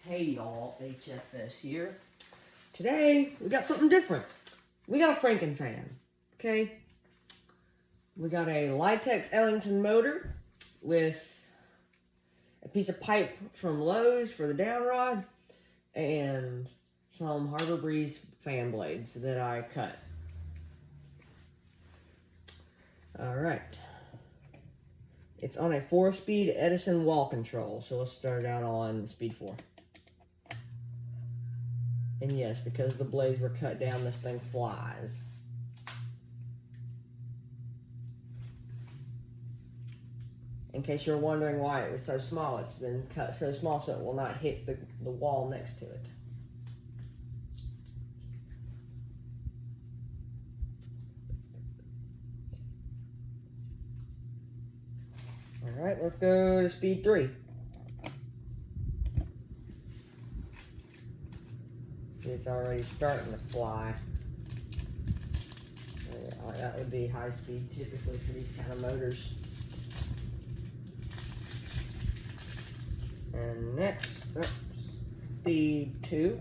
Hey y'all, HFS here. Today, we got something different. We got a Franken fan, okay? We got a Litex Ellington motor with a piece of pipe from Lowe's for the downrod and some Harbor Breeze fan blades that I cut. Alright. It's on a 4-speed Edison wall control, so let's start it out on speed 4. And yes, because the blades were cut down, this thing flies. In case you're wondering why it was so small, it's been cut so small so it will not hit the wall next to it. Alright, let's go to speed 3. See, it's already starting to fly. Yeah, that would be high speed typically for these kind of motors. And next up, speed 2.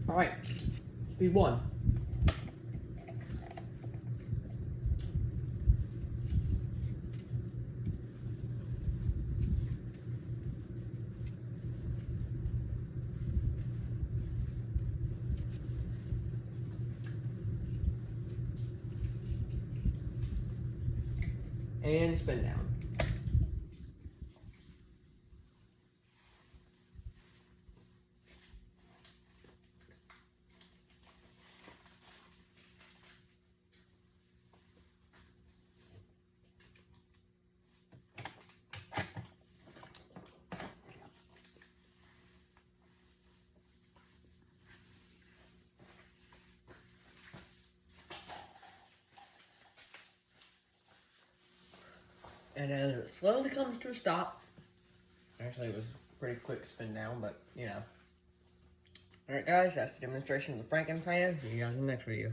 All right, speed 1. And spin down. And as it slowly comes to a stop, actually it was a pretty quick spin down, but you know. Alright guys, that's the demonstration of the Franken fan. See you guys in the next video.